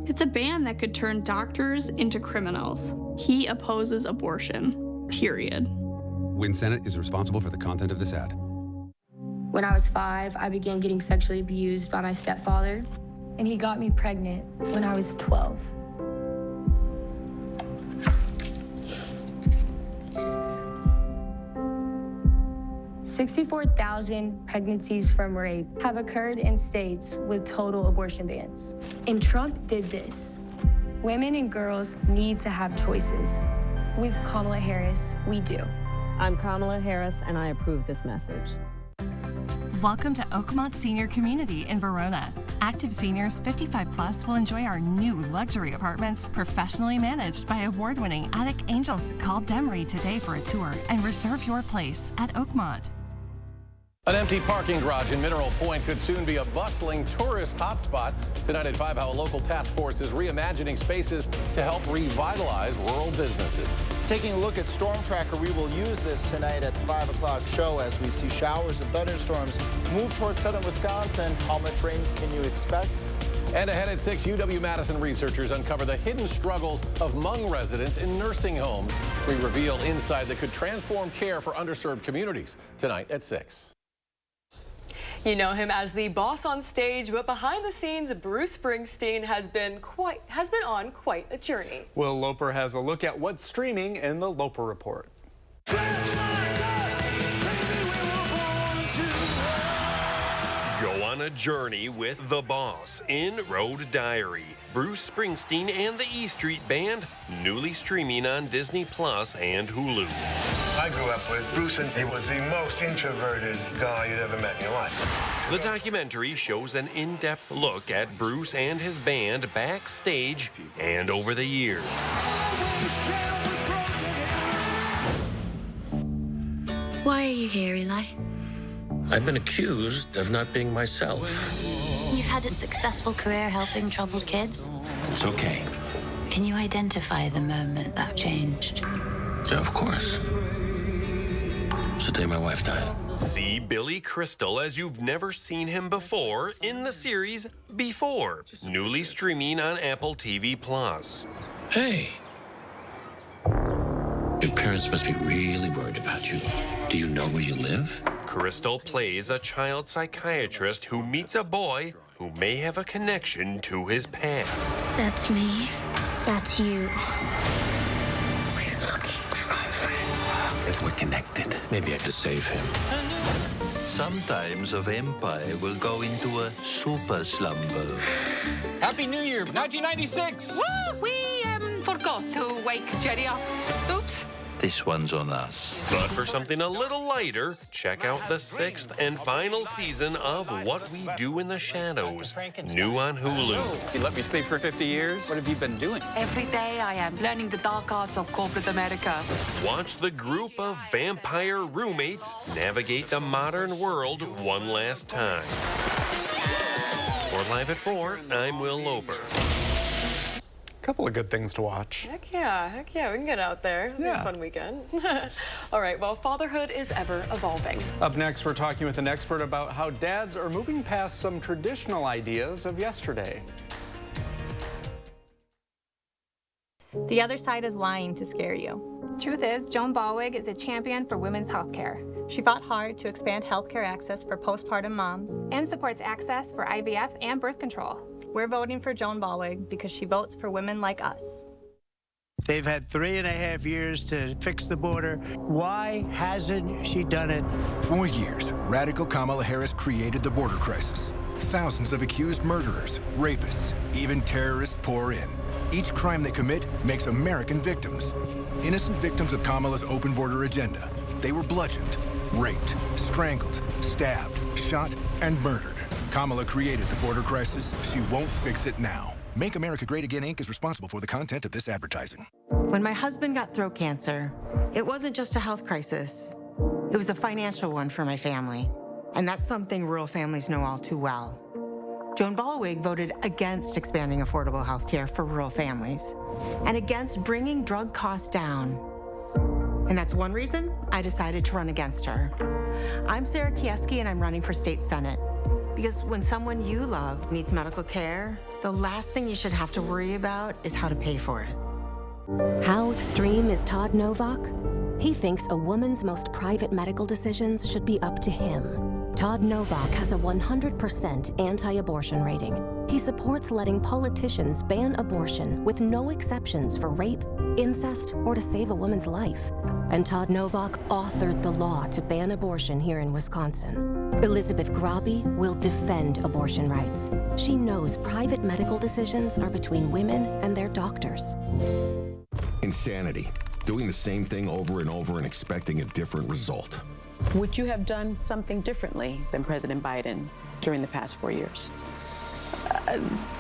It's a ban that could turn doctors into criminals. He opposes abortion, period. WIN Senate is responsible for the content of this ad. When I was 5, I began getting sexually abused by my stepfather, and he got me pregnant when I was 12. "64,000 pregnancies from rape have occurred in states with total abortion bans. And Trump did this. Women and girls need to have choices. With Kamala Harris, we do." I'm Kamala Harris, and I approve this message. Welcome to Oakmont Senior Community in Verona. Active seniors 55 plus will enjoy our new luxury apartments, professionally managed by award-winning Attic Angel. Call Demery today for a tour and reserve your place at Oakmont. An empty parking garage in Mineral Point could soon be a bustling tourist hotspot. Tonight at 5, how a local task force is reimagining spaces to help revitalize rural businesses. Taking a look at Storm Tracker, we will use this tonight at the 5 o'clock show as we see showers and thunderstorms move towards southern Wisconsin. How much rain can you expect? And ahead at 6, UW-Madison researchers uncover the hidden struggles of Hmong residents in nursing homes. We reveal insight that could transform care for underserved communities. Tonight at 6. You know him as the boss on stage, but behind the scenes, Bruce Springsteen has been on quite a journey. Will Loper has a look at what's streaming in the Loper Report. Go Go on a journey with the boss in Road Diary. Bruce Springsteen and the E Street Band, newly streaming on Disney Plus and Hulu. I grew up with Bruce, and he was the most introverted guy you'd ever met in your life. The documentary shows an in-depth look at Bruce and his band backstage and over the years. Why are you here, Eli? I've been accused of not being myself. You've had a successful career helping troubled kids. It's okay. Can you identify the moment that changed? Yeah, of course. It's the day my wife died. See Billy Crystal as you've never seen him before in the series Before, newly streaming on Apple TV+. Hey. Your parents must be really worried about you. Do you know where you live? Crystal plays a child psychiatrist who meets a boy who may have a connection to his past. That's me. That's you. We're looking for a friend. If we're connected, maybe I could save him. Sometimes a vampire will go into a super slumber. Happy New Year, 1996! Woo! We forgot to wake Jerry up. Oops. This one's on us. But for something a little lighter, check out the 6th and final season of What We Do in the Shadows, new on Hulu. You let me sleep for 50 years? What have you been doing? Every day I am learning the dark arts of corporate America. Watch the group of vampire roommates navigate the modern world one last time. For Live at 4, I'm Will Loper. Couple of good things to watch. Heck yeah, we can get out there. It'll be a fun weekend. All right, well, fatherhood is ever evolving. Up next, we're talking with an expert about how dads are moving past some traditional ideas of yesterday. The other side is lying to scare you. Truth is, Joan Ballwig is a champion for women's health care. She fought hard to expand healthcare access for postpartum moms and supports access for IVF and birth control. We're voting for Joan Ballwig because she votes for women like us. They've had 3.5 years to fix the border. Why hasn't she done it? For years, radical Kamala Harris created the border crisis. Thousands of accused murderers, rapists, even terrorists pour in. Each crime they commit makes American victims. Innocent victims of Kamala's open border agenda. They were bludgeoned, raped, strangled, stabbed, shot, and murdered. Kamala created the border crisis. She won't fix it now. Make America Great Again, Inc. is responsible for the content of this advertising. When my husband got throat cancer, it wasn't just a health crisis. It was a financial one for my family. And that's something rural families know all too well. Joan Ballwig voted against expanding affordable health care for rural families and against bringing drug costs down. And that's one reason I decided to run against her. I'm Sarah Kieski, and I'm running for state senate. Because when someone you love needs medical care, the last thing you should have to worry about is how to pay for it. How extreme is Todd Novak? He thinks a woman's most private medical decisions should be up to him. Todd Novak has a 100% anti-abortion rating. He supports letting politicians ban abortion with no exceptions for rape, incest, or to save a woman's life. And Todd Novak authored the law to ban abortion here in Wisconsin. Elizabeth Grabe will defend abortion rights. She knows private medical decisions are between women and their doctors. Insanity. Doing the same thing over and over and expecting a different result. Would you have done something differently than President Biden during the past 4 years?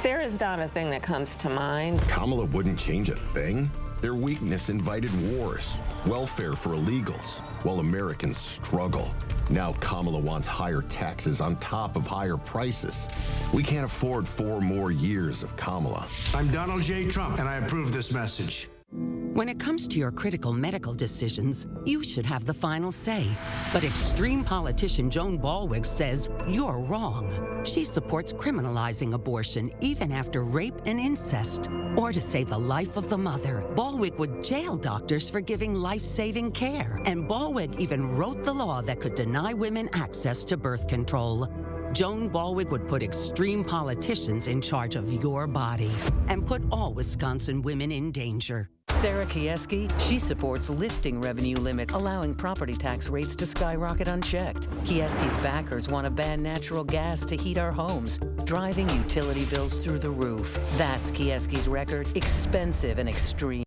There is not a thing that comes to mind. Kamala wouldn't change a thing. Their weakness invited wars, welfare for illegals, while Americans struggle. Now Kamala wants higher taxes on top of higher prices. We can't afford 4 more years of Kamala. I'm Donald J. Trump, and I approve this message. When it comes to your critical medical decisions, you should have the final say. But extreme politician Joan Ballwig says you're wrong. She supports criminalizing abortion even after rape and incest. Or to save the life of the mother, Ballwig would jail doctors for giving life-saving care. And Ballwig even wrote the law that could deny women access to birth control. Joan Ballwig would put extreme politicians in charge of your body and put all Wisconsin women in danger. Sarah Kieski, she supports lifting revenue limits, allowing property tax rates to skyrocket unchecked. Kieski's backers want to ban natural gas to heat our homes, driving utility bills through the roof. That's Kieski's record, expensive and extreme.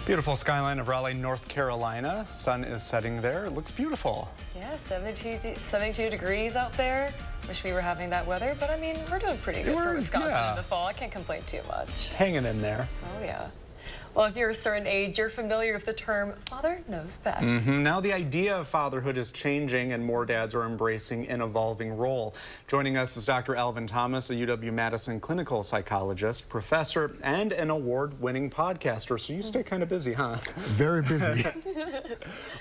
Beautiful skyline of Raleigh, North Carolina. Sun is setting there. It looks beautiful. Yeah, 72 degrees out there. Wish we were having that weather, but I mean, we're doing pretty good for Wisconsin in the fall. I can't complain too much. Hanging in there. Oh, yeah. Well, if you're a certain age, you're familiar with the term father knows best. Now the idea of fatherhood is changing and more dads are embracing an evolving role. Joining us is Dr. Alvin Thomas, a UW-Madison clinical psychologist, professor, and an award-winning podcaster. So you stay kind of busy, huh? Very busy.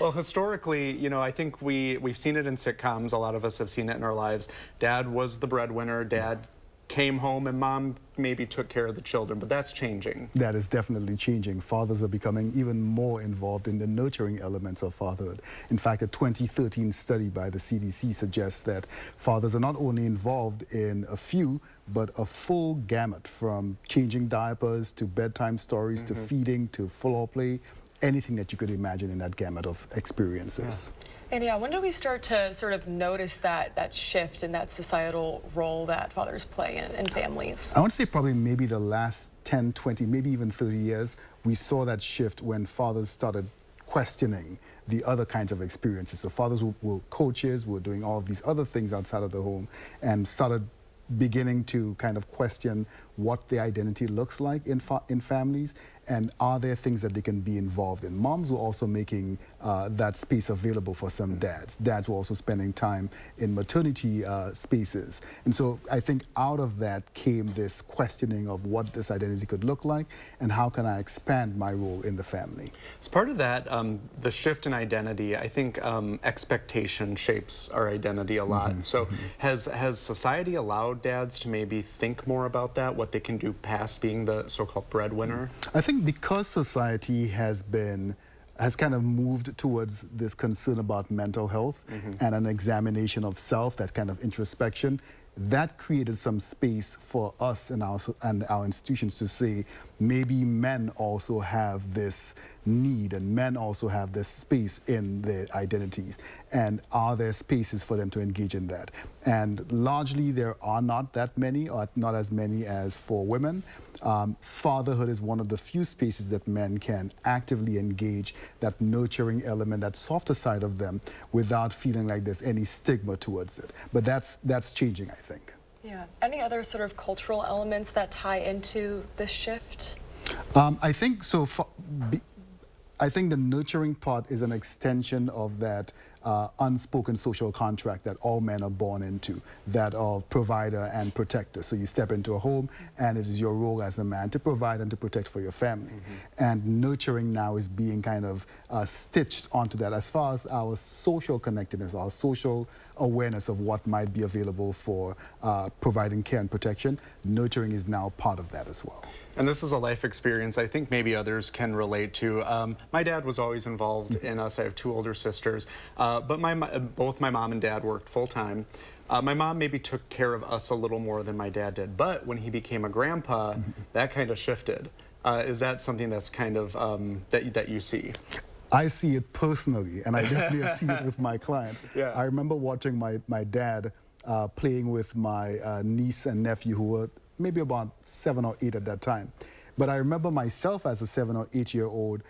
Well, historically, you know, I think we've seen it in sitcoms. A lot of us have seen it in our lives. Dad was the breadwinner. Dad came home and mom maybe took care of the children, but that's changing. That is definitely changing. Fathers are becoming even more involved in the nurturing elements of fatherhood. In fact, a 2013 study by the CDC suggests that fathers are not only involved in a few, but a full gamut, from changing diapers to bedtime stories to feeding to floor play, anything that you could imagine in that gamut of experiences. And yeah, when do we start to sort of notice that shift in that societal role that fathers play in families? I want to say probably maybe the last 10, 20, maybe even 30 years, we saw that shift when fathers started questioning the other kinds of experiences. So fathers were coaches, were doing all of these other things outside of the home, and started beginning to kind of question what the identity looks like in families, and are there things that they can be involved in. Moms were also making that space available for some dads. Dads were also spending time in maternity spaces. And so I think out of that came this questioning of what this identity could look like and how can I expand my role in the family. As part of that, the shift in identity, I think expectation shapes our identity a lot. So has society allowed dads to maybe think more about that, what they can do past being the so-called breadwinner? I think because society has kind of moved towards this concern about mental health and an examination of self, that kind of introspection, that created some space for us and our institutions to say maybe men also have this need and men also have this space in their identities, and are there spaces for them to engage in that? And largely there are not that many, or not as many as for women. Fatherhood is one of the few spaces that men can actively engage that nurturing element, that softer side of them, without feeling like there's any stigma towards it. But that's changing, I think. Yeah. Any other sort of cultural elements that tie into this shift? I think so. I think the nurturing part is an extension of that unspoken social contract that all men are born into, that of provider and protector. So you step into a home and it is your role as a man to provide and to protect for your family. And nurturing now is being kind of stitched onto that as far as our social connectedness, our social awareness of what might be available for providing care and protection. Nurturing is now part of that as well. And this is a life experience I think maybe others can relate to. My dad was always involved in us. I have two older sisters, but both my mom and dad worked full-time. My mom maybe took care of us a little more than my dad did, but when he became a grandpa, that kind of shifted. Is that something that's kind of, that you see? I see it personally, and I definitely have seen it with my clients. I remember watching my dad playing with my niece and nephew, who were maybe about 7 or 8 at that time. But I remember myself as a 7 or 8-year-old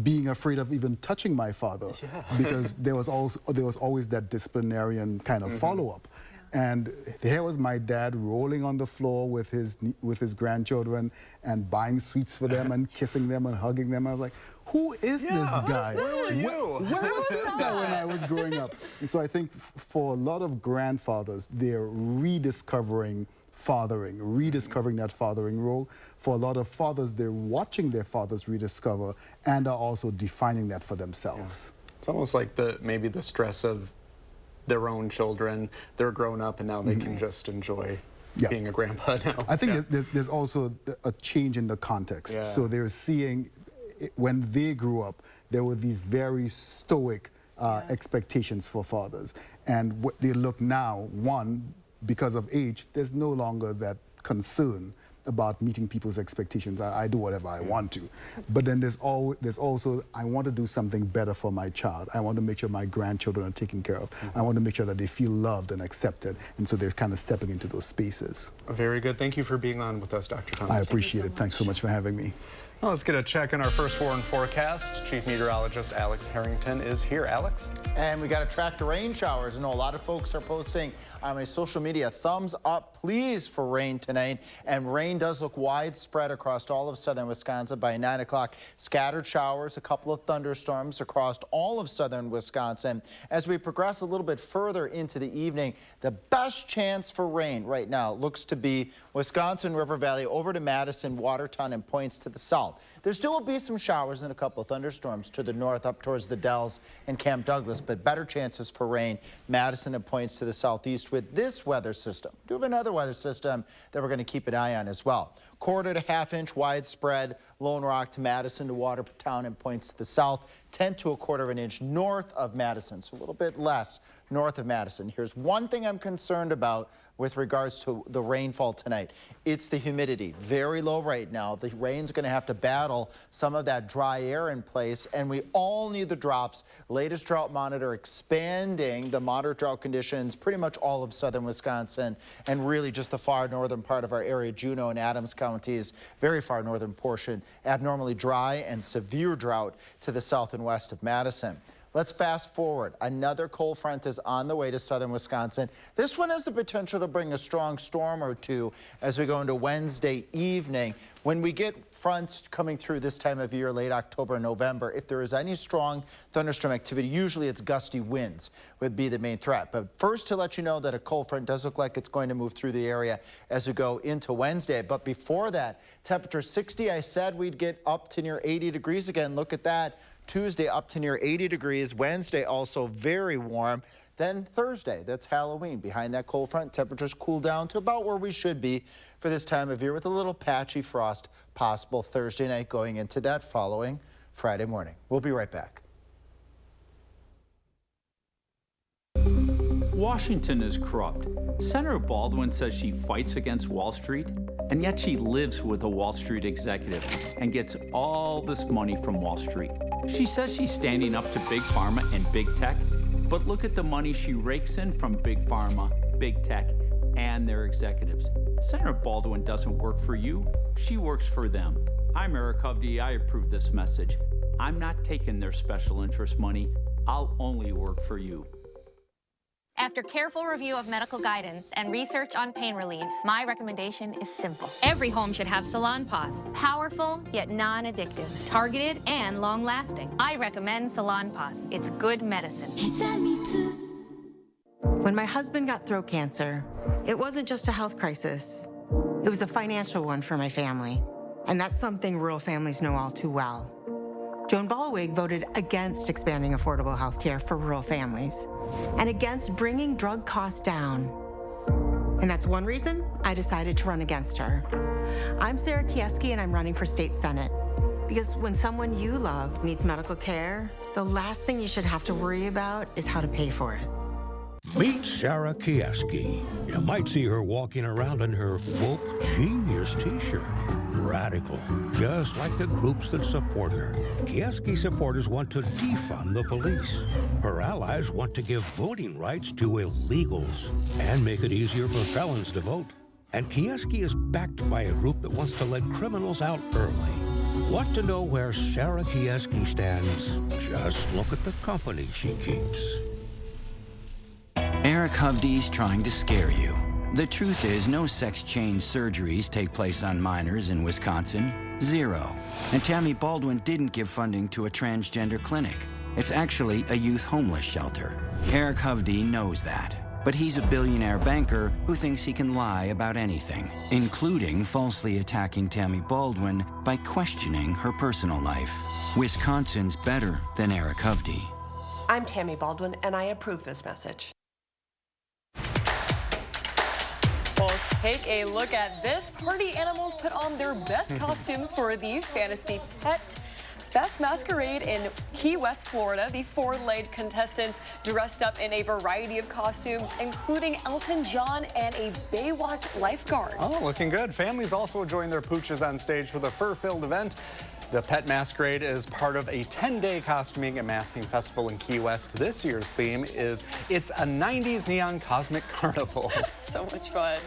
being afraid of even touching my father because there was always that disciplinarian kind of follow-up. And here was my dad rolling on the floor with his grandchildren and buying sweets for them and kissing them and hugging them. I was like, who is this guy? Where were you? Where was this guy when I was growing up? And so I think for a lot of grandfathers, they're rediscovering fathering, rediscovering that fathering role. For a lot of fathers, they're watching their fathers rediscover and are also defining that for themselves. It's almost like maybe the stress of their own children. They're grown up and now they can just enjoy being a grandpa now. I think there's also a change in the context. So they're seeing, when they grew up, there were these very stoic expectations for fathers. And what they look now, one, because of age, there's no longer that concern about meeting people's expectations. I do whatever I want to. But then there's also, I want to do something better for my child. I want to make sure my grandchildren are taken care of. I want to make sure that they feel loved and accepted. And so they're kind of stepping into those spaces. Very good. Thank you for being on with us, Dr. Thomas. I appreciate it. Thanks so much for having me. Well, let's get a check on our first warn forecast. Chief Meteorologist Alex Harrington is here. Alex? And we got a track to rain showers. I know a lot of folks are posting on my social media, thumbs up, please, for rain tonight. And rain does look widespread across all of southern Wisconsin by 9 o'clock. Scattered showers, a couple of thunderstorms across all of southern Wisconsin. As we progress a little bit further into the evening, the best chance for rain right now looks to be Wisconsin River Valley over to Madison, Watertown, and points to the south. There still will be some showers and a couple of thunderstorms to the north up towards the Dells and Camp Douglas, but better chances for rain, Madison, and points to the southeast with this weather system. We do have another weather system that we're going to keep an eye on as well. Quarter to half-inch widespread, Lone Rock to Madison to Watertown and points to the south. 1/10 to 1/4 of an inch north of Madison, so a little bit less north of Madison. Here's one thing I'm concerned about with regards to the rainfall tonight. It's the humidity. Very low right now. The rain's going to have to battle some of that dry air in place, and we all need the drops. Latest drought monitor expanding the moderate drought conditions pretty much all of southern Wisconsin and really just the far northern part of our area, Juneau and Adams counties, very far northern portion, abnormally dry and severe drought to the south and west of Madison. Let's fast forward. Another cold front is on the way to southern Wisconsin. This one has the potential to bring a strong storm or two as we go into Wednesday evening. When we get fronts coming through this time of year, late October and November, if there is any strong thunderstorm activity, usually it's gusty winds would be the main threat. But first, to let you know that a cold front does look like it's going to move through the area as we go into Wednesday. But before that, temperature 60, I said we'd get up to near 80 degrees again. Look at that. Tuesday up to near 80 degrees. Wednesday also very warm. Then Thursday, that's Halloween. Behind that cold front, temperatures cool down to about where we should be for this time of year with a little patchy frost possible Thursday night going into that following Friday morning. We'll be right back. Washington is corrupt. Senator Baldwin says she fights against Wall Street, and yet she lives with a Wall Street executive and gets all this money from Wall Street. She says she's standing up to Big Pharma and Big Tech, but look at the money she rakes in from Big Pharma, Big Tech, and their executives. Senator Baldwin doesn't work for you, she works for them. I'm Eric Hovde, I approve this message. I'm not taking their special interest money, I'll only work for you. After careful review of medical guidance and research on pain relief, my recommendation is simple. Every home should have Salon Paws. Powerful, yet non-addictive. Targeted and long-lasting. I recommend Salon Paws. It's good medicine. When my husband got throat cancer, it wasn't just a health crisis. It was a financial one for my family. And that's something rural families know all too well. Joan Ballwig voted against expanding affordable health care for rural families and against bringing drug costs down. And that's one reason I decided to run against her. I'm Sarah Kieski, and I'm running for state senate. Because when someone you love needs medical care, the last thing you should have to worry about is how to pay for it. Meet Sarah Kieski. You might see her walking around in her Woke Genius t-shirt. Radical, just like the groups that support her. Kieski supporters want to defund the police. Her allies want to give voting rights to illegals and make it easier for felons to vote. And Kieski is backed by a group that wants to let criminals out early. Want to know where Sarah Kieski stands? Just look at the company she keeps. Eric Hovde's trying to scare you. The truth is, no sex change surgeries take place on minors in Wisconsin. 0. And Tammy Baldwin didn't give funding to a transgender clinic. It's actually a youth homeless shelter. Eric Hovde knows that. But he's a billionaire banker who thinks he can lie about anything, including falsely attacking Tammy Baldwin by questioning her personal life. Wisconsin's better than Eric Hovde. I'm Tammy Baldwin, and I approve this message. Well, take a look at this. Party animals put on their best costumes for the Fantasy Pet Best Masquerade in Key West, Florida. The 4 laid contestants dressed up in a variety of costumes, including Elton John and a Baywatch lifeguard. Oh, looking good. Families also joined their pooches on stage for the fur-filled event. The Pet Masquerade is part of a 10-day costuming and masking festival in Key West. This year's theme is It's a 90s Neon Cosmic Carnival. So much fun.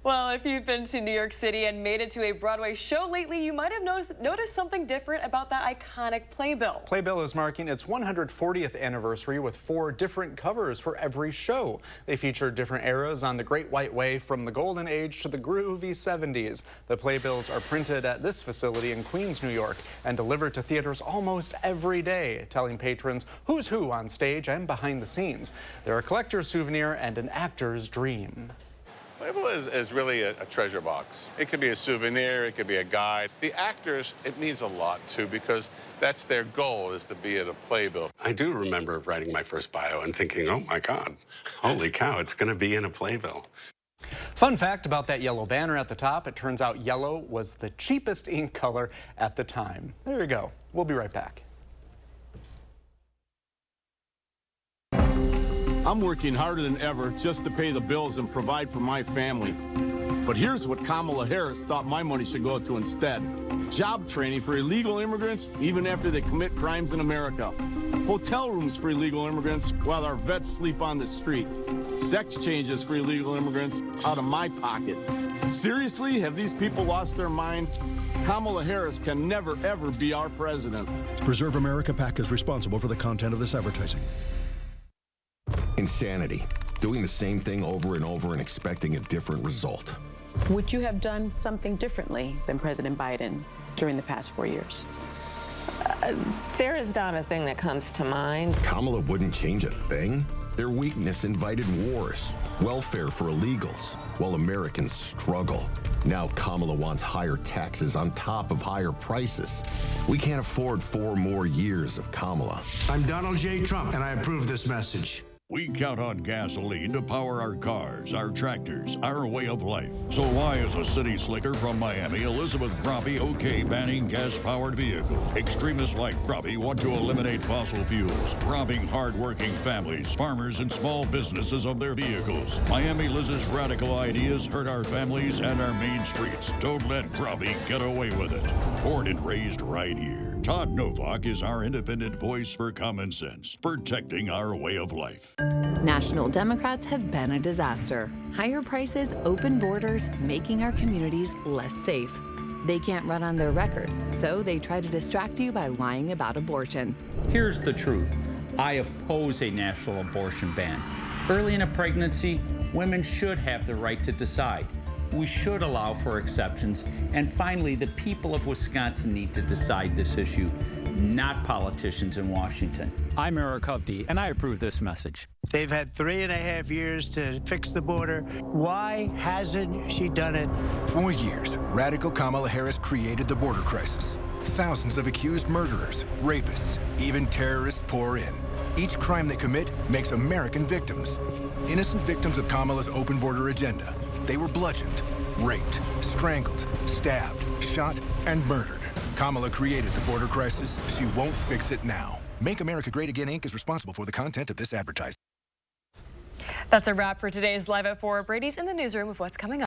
Well, if you've been to New York City and made it to a Broadway show lately, you might have noticed something different about that iconic playbill. Playbill is marking its 140th anniversary with 4 different covers for every show. They feature different eras on the Great White Way, from the Golden Age to the groovy 70s. The playbills are printed at this facility in Queens, New York, and delivered to theaters almost every day, telling patrons who's who on stage and behind the scenes. They're a collector's souvenir and an actor's dream. Playbill is really a treasure box. It could be a souvenir, it could be a guide. The actors, it means a lot too, because that's their goal, is to be at a playbill. I do remember writing my first bio and thinking, oh my God, holy cow, it's going to be in a playbill. Fun fact about that yellow banner at the top, it turns out yellow was the cheapest ink color at the time. There you go. We'll be right back. I'm working harder than ever just to pay the bills and provide for my family. But here's what Kamala Harris thought my money should go to instead. Job training for illegal immigrants, even after they commit crimes in America. Hotel rooms for illegal immigrants while our vets sleep on the street. Sex changes for illegal immigrants out of my pocket. Seriously, have these people lost their mind? Kamala Harris can never, ever be our president. Preserve America PAC is responsible for the content of this advertising. Insanity. Doing the same thing over and over and expecting a different result. Would you have done something differently than President Biden during the past 4 years? There is not a thing that comes to mind. Kamala wouldn't change a thing. Their weakness invited wars, welfare for illegals, while Americans struggle. Now Kamala wants higher taxes on top of higher prices. We can't afford 4 more years of Kamala. I'm Donald J. Trump, and I approve this message. We count on gasoline to power our cars, our tractors, our way of life. So why is a city slicker from Miami, Elizabeth Grobbie, okay banning gas-powered vehicles? Extremists like Grobbie want to eliminate fossil fuels, robbing hard-working families, farmers, and small businesses of their vehicles. Miami Liz's radical ideas hurt our families and our main streets. Don't let Grobbie get away with it. Born and raised right here. Todd Novak is our independent voice for common sense, protecting our way of life. National Democrats have been a disaster. Higher prices, open borders, making our communities less safe. They can't run on their record, so they try to distract you by lying about abortion. Here's the truth. I oppose a national abortion ban. Early in a pregnancy, women should have the right to decide. We should allow for exceptions. And finally, the people of Wisconsin need to decide this issue, not politicians in Washington. I'm Eric Hovde, and I approve this message. They've had 3.5 years to fix the border. Why hasn't she done it? 4 years, radical Kamala Harris created the border crisis. Thousands of accused murderers, rapists, even terrorists pour in. Each crime they commit makes American victims. Innocent victims of Kamala's open border agenda. They were bludgeoned, raped, strangled, stabbed, shot, and murdered. Kamala created the border crisis. She won't fix it now. Make America Great Again, Inc. is responsible for the content of this advertising. That's a wrap for today's Live at 4. Brady's in the newsroom with what's coming up.